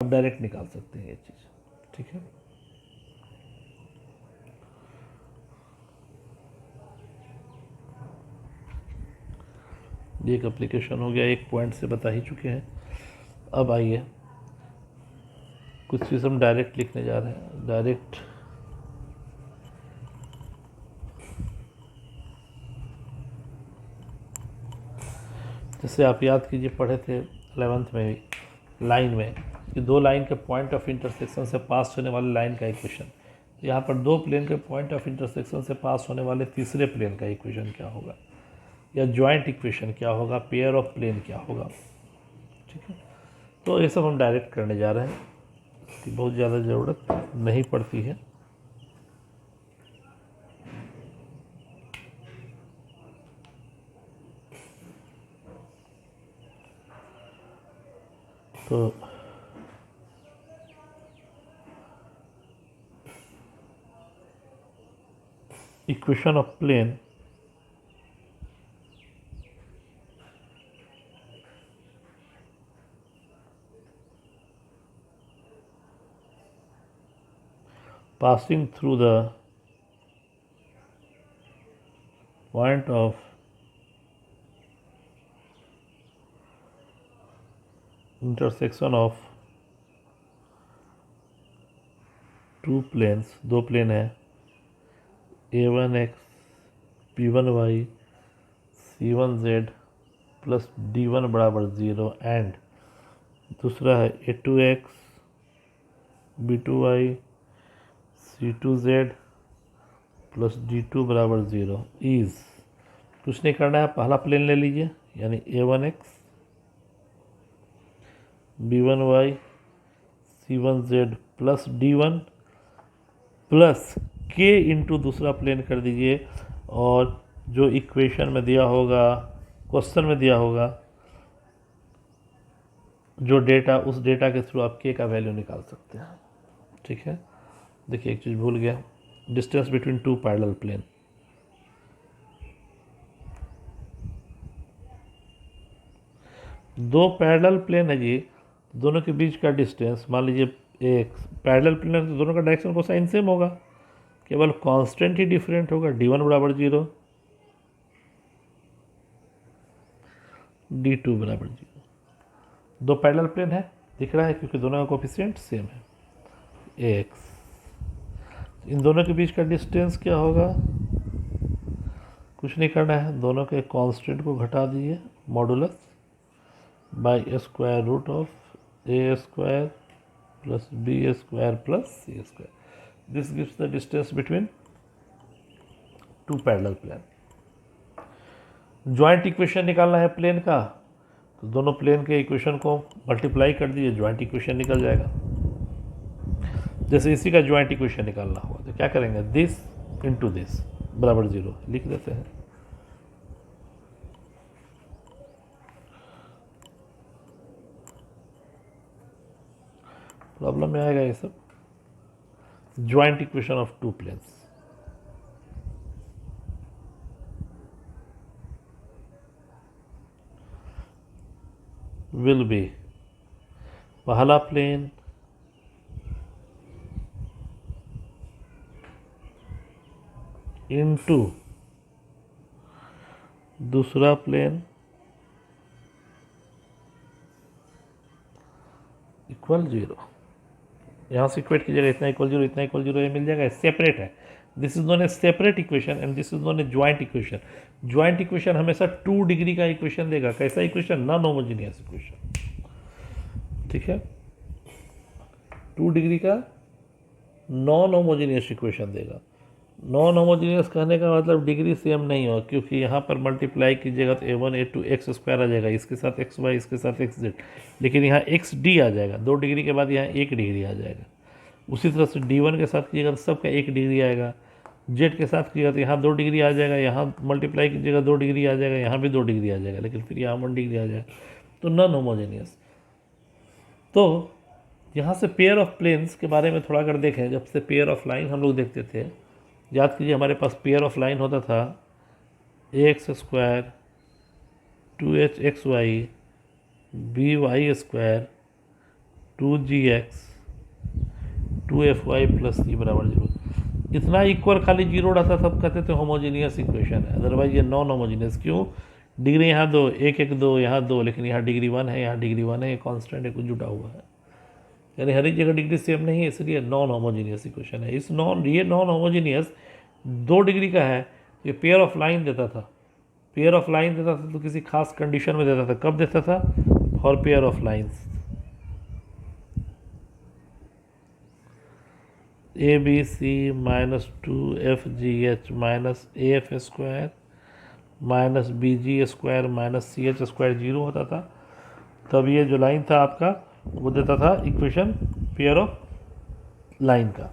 आप डायरेक्ट निकाल सकते हैं ये चीज़, ठीक है। ये एक एप्लीकेशन हो गया, एक पॉइंट से बता ही चुके हैं। अब आइए कुछ चीज़ हम डायरेक्ट लिखने जा रहे हैं। डायरेक्ट जैसे आप याद कीजिए, पढ़े थे 11th में लाइन में कि दो लाइन के पॉइंट ऑफ इंटरसेक्शन से पास होने वाले लाइन का इक्वेशन। यहाँ पर दो प्लेन के पॉइंट ऑफ इंटरसेक्शन से पास होने वाले तीसरे प्लेन का इक्वेशन क्या होगा, या जॉइंट इक्वेशन क्या होगा, पेयर ऑफ प्लेन क्या होगा, ठीक है। तो ये सब हम डायरेक्ट करने जा रहे हैं, इसकी बहुत ज़्यादा ज़रूरत नहीं पड़ती है। तो equation of plane passing through the point of intersection of two planes, दो प्लेन है a1x p1y c1z plus d1 बराबर 0 एंड दूसरा है a2x b2y c2z plus d2 बराबर 0 इज, कुछ नहीं करना है, पहला प्लेन ले लीजिए यानी a1x b1y c1z plus d1 plus k into दूसरा प्लेन कर दीजिए, और जो इक्वेशन में दिया होगा, क्वेश्चन में दिया होगा जो डेटा, उस डेटा के थ्रू आप k का वैल्यू निकाल सकते हैं, ठीक है। देखिए एक चीज़ भूल गया, distance between two parallel plane. दो पैरेलल प्लेन है जी, दोनों के बीच का डिस्टेंस मान लीजिए एक पैरेलल प्लेन है तो दोनों का डायरेक्शन कोसाइन सेम होगा, केवल कांस्टेंट ही डिफरेंट होगा, d1 बराबर 0 d2 बराबर 0। दो पैरेलल प्लेन है, दिख रहा है क्योंकि दोनों का कोफिशिएंट सेम है x। इन दोनों के बीच का डिस्टेंस क्या होगा, कुछ नहीं करना है, दोनों के कांस्टेंट को घटा दीजिए, modulus by square root of a square plus b square plus c square. This gives the distance between two parallel plane. Joint equation निकालना है प्लेन का, तो दोनों प्लेन के इक्वेशन को मल्टीप्लाई कर दीजिए, ज्वाइंट इक्वेशन निकल जाएगा। जैसे इसी का ज्वाइंट इक्वेशन निकालना होगा तो क्या करेंगे, दिस इंटू दिस बराबर 0 लिख देते हैं। प्रॉब्लम में आएगा ये सब, joint equation of two planes. Will be पहला प्लेन इनटू दूसरा प्लेन इक्वल 0। यहाँ से इक्वेट कीजिएगा, इतना इक्वल 0 इतना इक्वल 0, ये मिल जाएगा, सेपरेट है। This is known A separate equation and this is known A joint equation. Joint equation हमेशा 2 डिग्री का इक्वेशन देगा। कैसा इक्वेशन, नॉन होमोजीनियस इक्वेशन, ठीक है। 2 डिग्री का नॉन होमोजीनियस इक्वेशन देगा। नॉन होमोजीनियस कहने का मतलब डिग्री सेम नहीं हो, क्योंकि यहाँ पर मल्टीप्लाई कीजिएगा तो a1 a2 एक्स स्क्वायर आ जाएगा, इसके साथ एक्स वाई, इसके साथ एक्स जेड, लेकिन यहाँ एक्स डी आ जाएगा। 2 डिग्री के बाद यहाँ 1 डिग्री आ जाएगा। उसी तरह से d1 के साथ कीजिएगा तो सबका 1 डिग्री आएगा। जेड के साथ कीजिएगा तो यहाँ 2 डिग्री आ जाएगा, यहाँ मल्टीप्लाई कीजिएगा 2 डिग्री आ जाएगा, यहाँ भी 2 डिग्री आ जाएगा, लेकिन फिर यहाँ 1 डिग्री आ जाएगा, तो नॉन होमोजीनियस। तो यहाँ से पेयर ऑफ प्लेन्स के बारे में थोड़ा अगर देखें, जब से पेयर ऑफ लाइन हम लोग देखते थे, याद कीजिए हमारे पास पेयर ऑफ लाइन होता था x square 2h x y b y square 2gx 2fy plus c बराबर 0। इतना इक्वल खाली जीरो रहता तब कहते थे होमोजीनियस इक्वेशन है, अदरवाइज ये नॉन होमोजीनियस। क्यों? डिग्री यहाँ दो, एक दो, यहाँ दो, लेकिन यहाँ डिग्री 1 है, यहाँ डिग्री 1 है, ये कांस्टेंट है, कुछ जुटा हुआ है, यानी हर एक जगह डिग्री सेम नहीं है, इसलिए नॉन होमोजीनियस इक्वेशन है। ये नॉन होमोजीनियस 2 डिग्री का है। ये पेयर ऑफ लाइन देता था, पेयर ऑफ लाइन देता था तो किसी खास कंडीशन में देता था। कब देता था? For pair of lines a B C minus 2fgh minus AF square minus BG square minus CH square 0 होता था। तब ये जो लाइन था आपका वो देता था इक्वेशन पेयर ऑफ लाइन का।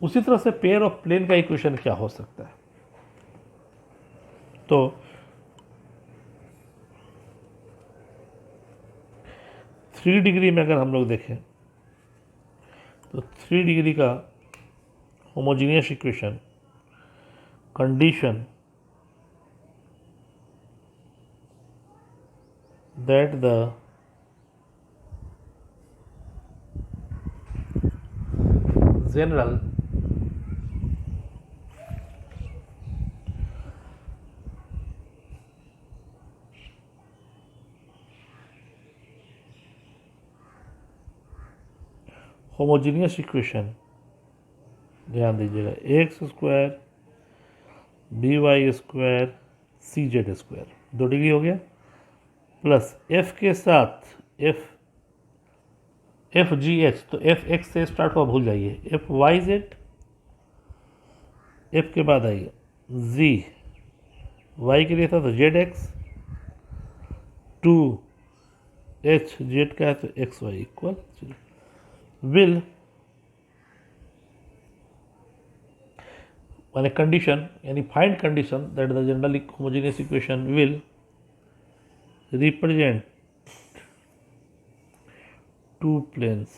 उसी तरह से पेयर ऑफ प्लेन का इक्वेशन क्या हो सकता है? तो 3 डिग्री में अगर हम लोग देखें तो 3 डिग्री का homogeneous equation condition that the general homogeneous equation, ध्यान दीजिएगा, x square BY square CZ square 2 degree हो गया, प्लस f के साथ FGH, तो FX से स्टार्ट हुआ भूल जाइए, FYZ, F के बाद आइए Z, Y के लिए था तो ZX, 2H Z का है तो XY इक्वल विल, माने कंडीशन यानी find condition that the general homogeneous equation will represent 2 planes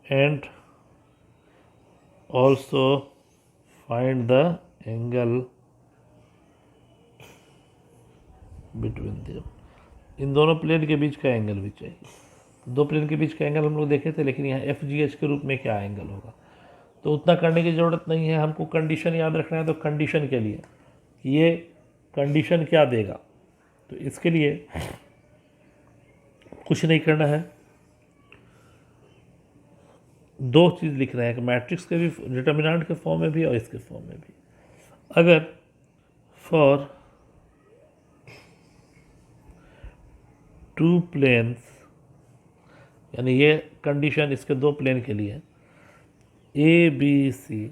and also find the angle between them। इन दोनों प्लेन के बीच का एंगल भी चाहिए। 2 प्लेन के बीच का एंगल हम लोग देखे थे, लेकिन यहाँ FGH के रूप में क्या एंगल होगा तो उतना करने की ज़रूरत नहीं है। हमको कंडीशन याद रखना है, तो कंडीशन के लिए ये कंडीशन क्या देगा, तो इसके लिए कुछ नहीं करना है, 2 चीज़ लिखना है, कि मैट्रिक्स के भी डिटर्मिनेंट के फॉर्म में भी और इसके फॉर्म में भी। अगर फॉर 2 प्लेन्स, यानी ये कंडीशन इसके 2 प्लेन के लिए ABC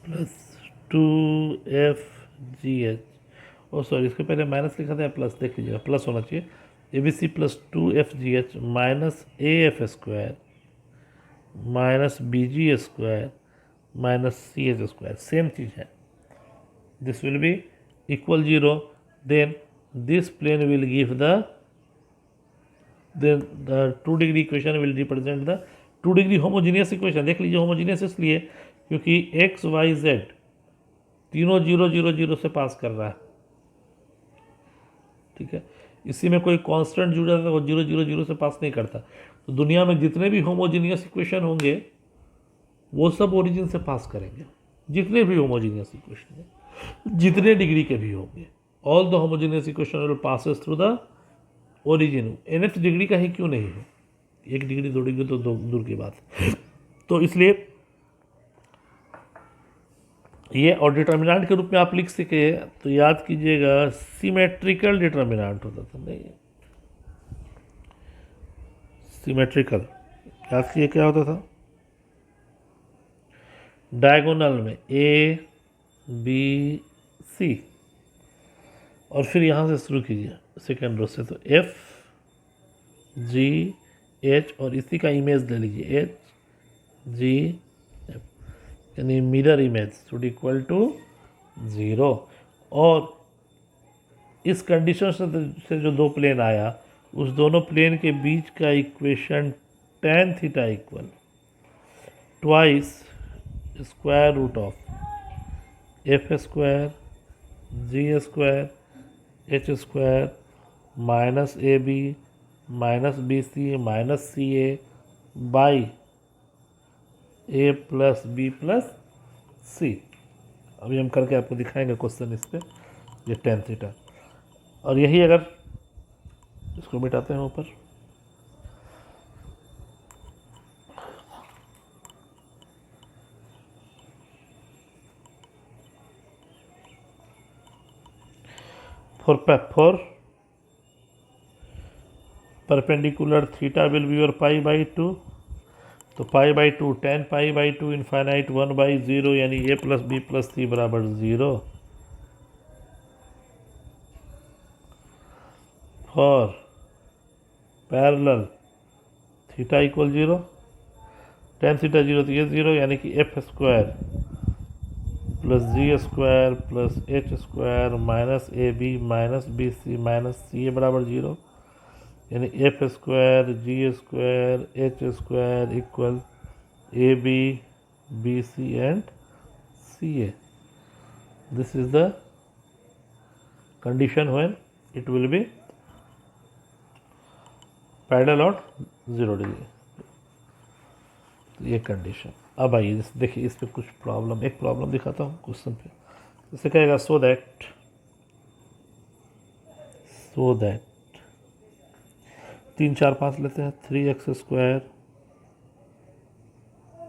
प्लस 2FGH, ओ सॉरी इसके पहले माइनस लिखा था या प्लस, देख लीजिएगा प्लस होना चाहिए, ABC plus 2FGH minus AF square minus BG square minus CH square, same चीज़ है। This will be equal 0, then this plane will give the 2 degree equation will represent the 2 degree homogeneous equation. देख लीजिए homogeneous इसलिए क्योंकि XYZ तीनों 0 0 0 से पास कर रहा है, ठीक है। इसी में कोई कांस्टेंट जुड़ जाता है वो 0 0 0 से पास नहीं करता। तो दुनिया में जितने भी होमोजीनियस इक्वेशन होंगे वो सब ओरिजिन से पास करेंगे, जितने भी होमोजीनियस इक्वेशन हैं, जितने डिग्री के भी होंगे, all the homogeneous equation will passes through the origin. nth degree का ही क्यों नहीं हो, 1 डिग्री 2 डिग्री तो दूर की बात। तो इसलिए ये और डिटर्मिनेंट के रूप में आप लिख सके तो याद कीजिएगा सिमेट्रिकल डिटर्मिनेंट होता था, नहीं सिमेट्रिकल, याद कीजिए क्या होता था, डायगोनल में ABC और फिर यहाँ से शुरू कीजिए सेकेंड रो से, तो FGH और इसी का इमेज ले लीजिए HGF, यानी mirror image should equal to 0। और इस कंडीशन से जो 2 प्लेन आया उस दोनों प्लेन के बीच का equation tan theta equal twice square root of F square G square H square minus A B minus B C minus C A by A plus B plus C. अभी हम करके आपको दिखाएंगे क्वेश्चन इस पर, ये टेन थीटा। और यही अगर इसको मिटाते हैं ऊपर, for perpendicular theta will be your pi by 2, तो pi by two tan pi by two infinite 1/0 यानी A plus B plus C बराबर 0। For parallel theta equal 0, tan theta 0 तो ये 0 यानी कि F square plus G square plus H square minus A B minus B C minus C A बराबर 0, यानी F square G square H square equal A B C and C A. This is the condition when it will be parallel और 0 degree. ये condition. अब आइए देखिए इस पे कुछ प्रॉब्लम, एक प्रॉब्लम दिखाता हूँ क्वेश्चन पे। इसे कहेगा सो दैट 3 4 5 लेते हैं, 3x square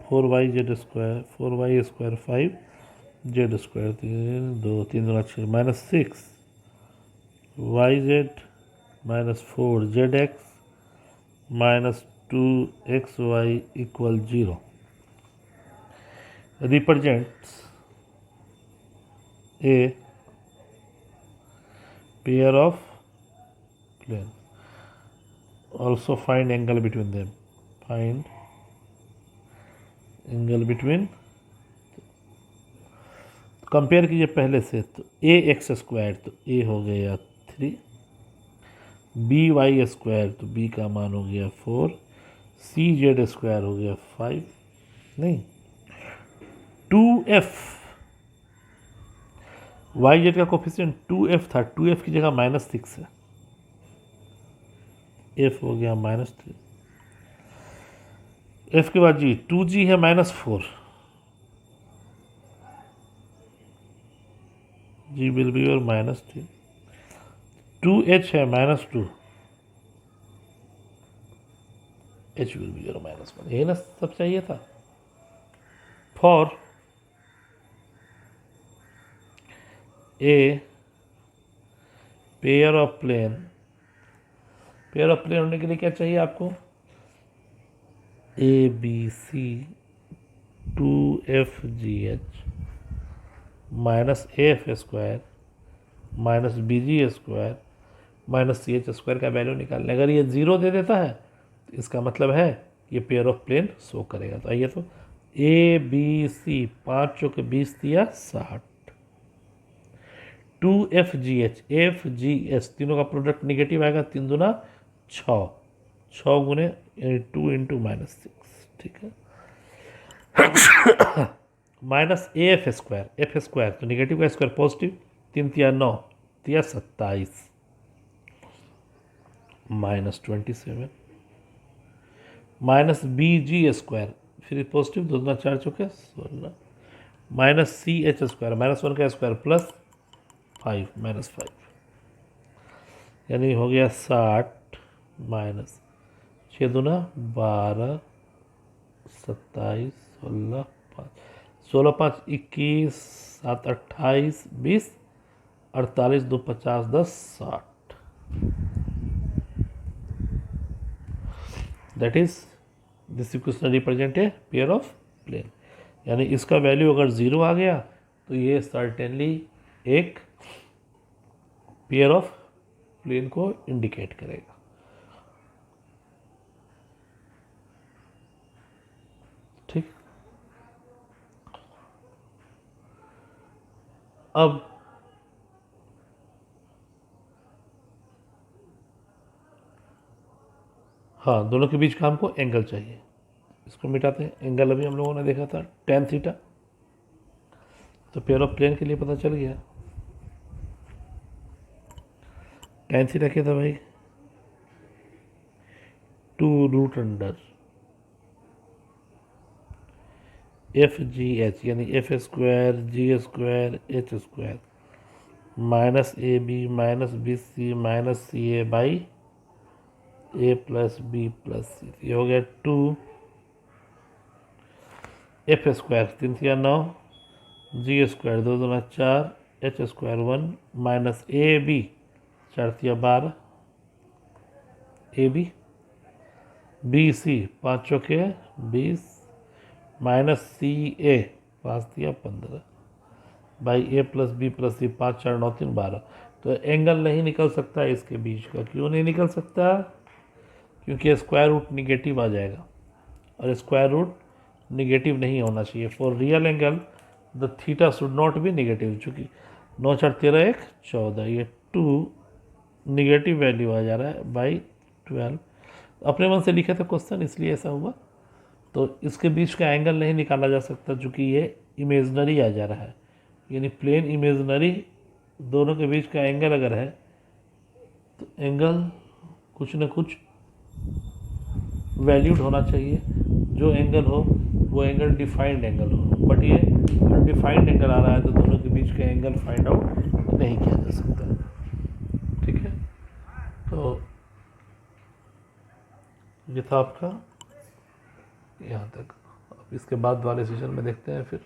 4y square 4y square 5 square 3 2 3 2 6 minus 6 yz minus 4 zx minus 2xy equal 0 represents a pair of plane. Also find angle between them. Find angle between, compare कीजिए पहले से, तो ए x square तो ए हो गया 3, B y square तो B का मान हो गया 4, सी जेड स्क्वायर हो गया 5, नहीं 2f, वाई जेड का कोफिशिएंट 2f था, 2f की जगह -6 है, f हो गया -3, f के बाद जी 2g है -4, g विल बी और -3, 2h है -2, h विल बी और -1। यही ना सब चाहिए था। For a pair of plane, pair of plane होने के लिए क्या चाहिए आपको, a B c 2fgh minus f square minus b g square minus c h square का वैल्यू निकालने। अगर ये 0 दे देता है तो इसका मतलब है ये पेयर ऑफ प्लेन शो करेगा। तो आइए तो ए बी सी 5 चौके 20 दिया 60, 2fgh fgs तीनों का प्रोडक्ट निगेटिव आएगा, 3 दूना 6, 6 गुने 2 इंटू -6, ठीक है, माइनस एफ स्क्वायर तो निगेटिव का स्क्वायर पॉजिटिव, 3 तिया 9 तिया 27 -27 माइनस बी जी स्क्वायर फिर पॉजिटिव 2 दूना 4 चौके 16 माइनस सी एच स्क्वायर -1 का स्क्वायर प्लस 5 -5 यानी हो गया 60 माइनस 6 दूना 12 27 16 5 16 5 21 7 28 20 48 2 50 10 60। That is this equation represent a pair of plane, यानी इसका वैल्यू अगर 0 आ गया तो ये सर्टेनली एक पेयर ऑफ प्लेन को इंडिकेट करेगा। ठीक, अब हाँ, दोनों के बीच का हमको एंगल चाहिए, इसको मिटाते हैं। एंगल अभी हम लोगों ने देखा था tan थीटा, तो पेयर ऑफ प्लेन के लिए पता चल गया tan थीटा क्या था भाई, 2√अंडर एफ जी एच, यानी F square G square H square minus A B minus B C minus C A by A plus B plus C. ये हो गया 2 F square 3×9 G square 2×4 H square 1 minus A B 4×12 A B B C 5×20 minus C A 5×15 by A plus B plus C 5×4=9=12। तो angle नहीं निकल सकता इसके बीच का। क्यों नहीं निकल सकता? क्योंकि स्क्वायर रूट निगेटिव आ जाएगा और स्क्वायर रूट निगेटिव नहीं होना चाहिए। For real angle the theta should not be negative. चूँकि 9×4=13=1 14, ये 2 निगेटिव वैल्यू आ जा रहा है बाई 12। अपने मन से लिखे थे क्वेश्चन, इसलिए ऐसा हुआ। तो इसके बीच का एंगल नहीं निकाला जा सकता चूँकि ये इमेजनरी आ जा रहा है, यानी प्लेन इमेजनरी दोनों के बीच का एंगल अगर है तो एंगल कुछ न कुछ वैल्यूड होना चाहिए। जो एंगल हो वो एंगल डिफाइंड एंगल हो, बट ये अनडिफाइंड एंगल आ रहा है तो दोनों के बीच का एंगल फाइंड आउट नहीं किया जा सकता। ठीक है, तो ये था आपका यहाँ तक। अब इसके बाद वाले सेशन में देखते हैं फिर।